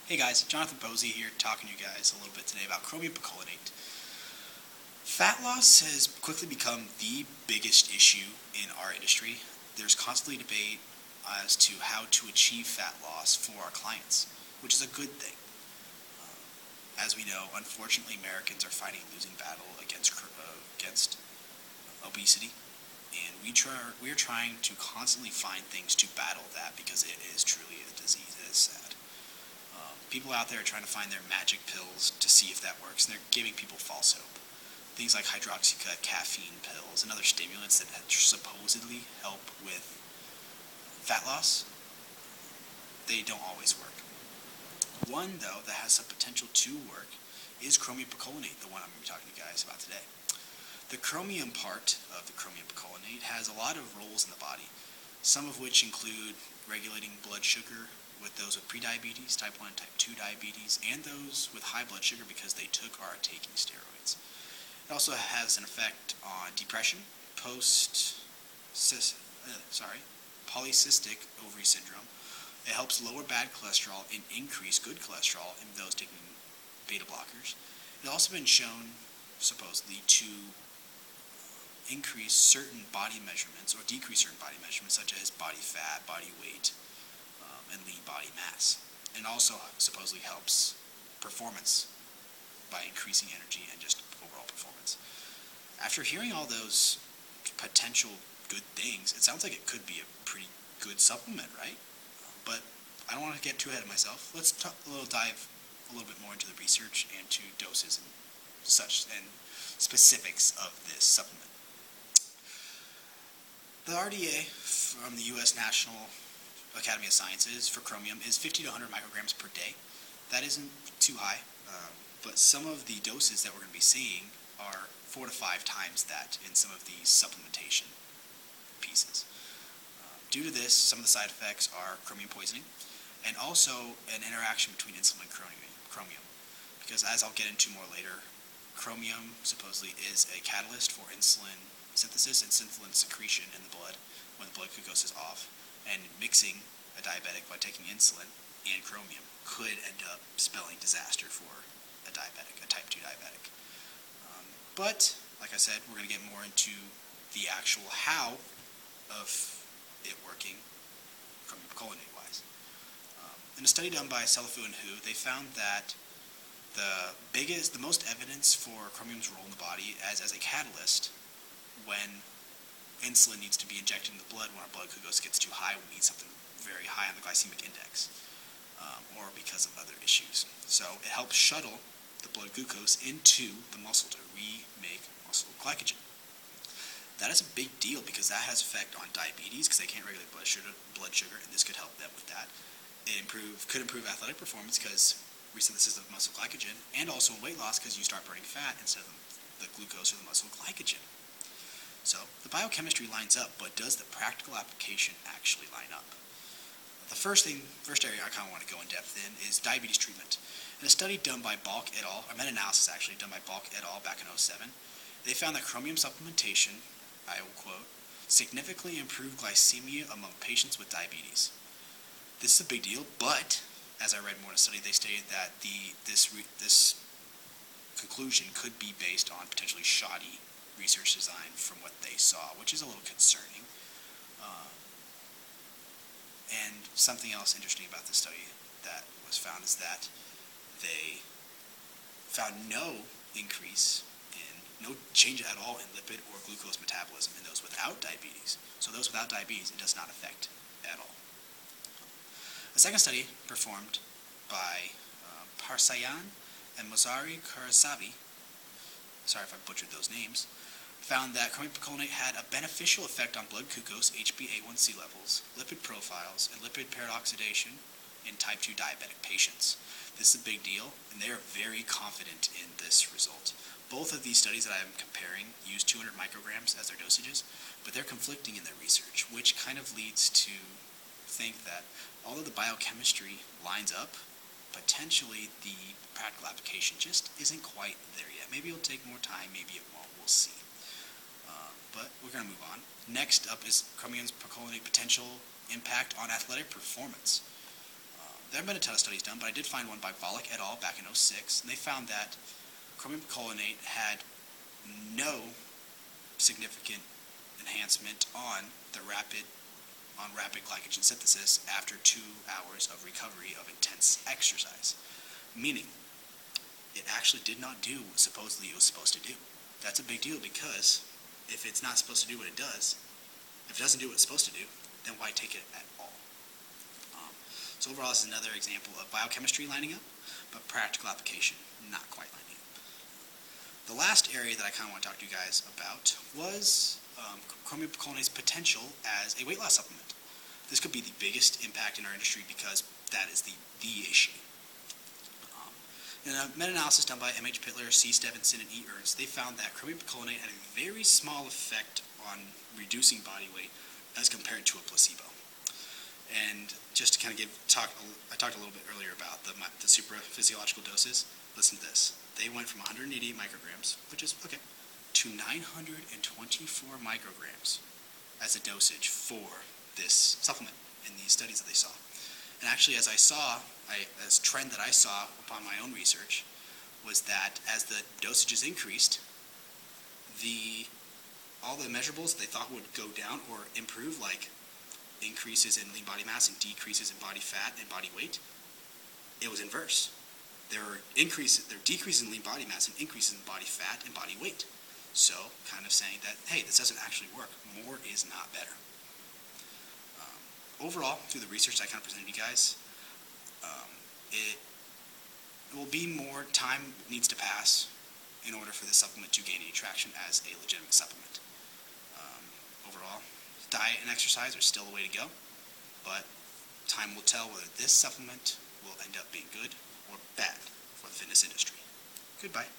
Hey guys, Jonathan Posey here talking to you guys a little bit today about chromium picolinate. Fat loss has quickly become the biggest issue in our industry. There's constantly debate as to how to achieve fat loss for our clients, which is a good thing. As we know, unfortunately, Americans are fighting a losing battle against obesity, and we are trying to constantly find things to battle that because it is truly a disease. It is sad. People out there are trying to find their magic pills to see if that works, and they're giving people false hope. Things like hydroxycut, caffeine pills, and other stimulants that supposedly help with fat loss, they don't always work. One, though, that has some potential to work is chromium picolinate, the one I'm going to be talking to you guys about today. The chromium part of the chromium picolinate has a lot of roles in the body, some of which include regulating blood sugar with those with prediabetes, type 1 and type 2 diabetes, and those with high blood sugar because they took or are taking steroids. It also has an effect on depression, polycystic ovary syndrome. It helps lower bad cholesterol and increase good cholesterol in those taking beta blockers. It's also been shown, supposedly, to increase certain body measurements or decrease certain body measurements such as body fat, body weight, and lean body mass. And also supposedly helps performance by increasing energy and just overall performance. After hearing all those potential good things, it sounds like it could be a pretty good supplement, right? But I don't want to get too ahead of myself. Let's dive a little bit more into the research and to doses and such and specifics of this supplement. The RDA from the U.S. National Academy of Sciences for chromium is 50 to 100 micrograms per day. That isn't too high, but some of the doses that we're going to be seeing are 4 to 5 times that in some of these supplementation pieces. Due to this, some of the side effects are chromium poisoning and also an interaction between insulin and chromium. Because as I'll get into more later, chromium supposedly is a catalyst for insulin synthesis and insulin secretion in the blood when the blood glucose is off. And mixing a diabetic by taking insulin and chromium could end up spelling disaster for a diabetic, a type 2 diabetic. But, like I said, we're going to get more into the actual how of it working chromium picolinate-wise. In a study done by Selafu and Hu, they found that the most evidence for chromium's role in the body as a catalyst when insulin needs to be injected in the blood when our blood glucose gets too high. We need something very high on the glycemic index, or because of other issues. So it helps shuttle the blood glucose into the muscle to remake muscle glycogen. That is a big deal because that has effect on diabetes because they can't regulate blood sugar, and this could help them with that. It could improve athletic performance because resynthesis of muscle glycogen, and also weight loss because you start burning fat instead of the glucose or the muscle glycogen. So the biochemistry lines up, but does the practical application actually line up? The first area I kind of want to go in depth in is diabetes treatment. In a study done by Balk et al., a meta-analysis actually done by Balk et al. Back in 2007, they found that chromium supplementation, I will quote, significantly improved glycemia among patients with diabetes. This is a big deal, but as I read more in the study, they stated that this conclusion could be based on potentially shoddy research design from what they saw, which is a little concerning. And something else interesting about this study that was found is that they found no change at all in lipid or glucose metabolism in those without diabetes. So those without diabetes, it does not affect at all. A second study performed by Parsayan and Mozari Karasabi, sorry if I butchered those names, found that chromium picolinate had a beneficial effect on blood glucose, HbA1c levels, lipid profiles, and lipid peroxidation in type 2 diabetic patients. This is a big deal, and they are very confident in this result. Both of these studies that I am comparing use 200 micrograms as their dosages, but they're conflicting in their research, which kind of leads to think that although the biochemistry lines up, potentially the practical application just isn't quite there yet. Maybe it'll take more time, maybe it won't, we'll see. But we're going to move on. Next up is chromium's picolinate potential impact on athletic performance. there have been a ton of studies done, but I did find one by Volek et al. Back in '06, and they found that chromium picolinate had no significant enhancement on rapid glycogen synthesis after 2 hours of recovery of intense exercise. Meaning, it actually did not do what supposedly it was supposed to do. That's a big deal, because if it's not supposed to do what it does, if it doesn't do what it's supposed to do, then why take it at all? So overall, this is another example of biochemistry lining up, but practical application not quite lining up. The last area that I kind of want to talk to you guys about was chromium picolinate's potential as a weight loss supplement. This could be the biggest impact in our industry, because that is the issue. In a meta-analysis done by M.H. Pitler, C. Stevenson, and E. Ernst, they found that chromium picolinate had a very small effect on reducing body weight as compared to a placebo. And just to kind of I talked a little bit earlier about the supraphysiological doses. Listen to this. They went from 188 micrograms, which is okay, to 924 micrograms as a dosage for this supplement in these studies that they saw. And actually, as a trend that I saw upon my own research, was that as the dosages increased, all the measurables they thought would go down or improve, like increases in lean body mass and decreases in body fat and body weight, it was inverse. There were decreases in lean body mass and increases in body fat and body weight. So, kind of saying that, hey, this doesn't actually work. More is not better. Overall, through the research I kind of presented you guys, it will be more time needs to pass in order for this supplement to gain any traction as a legitimate supplement. Overall, diet and exercise are still the way to go, but time will tell whether this supplement will end up being good or bad for the fitness industry. Goodbye.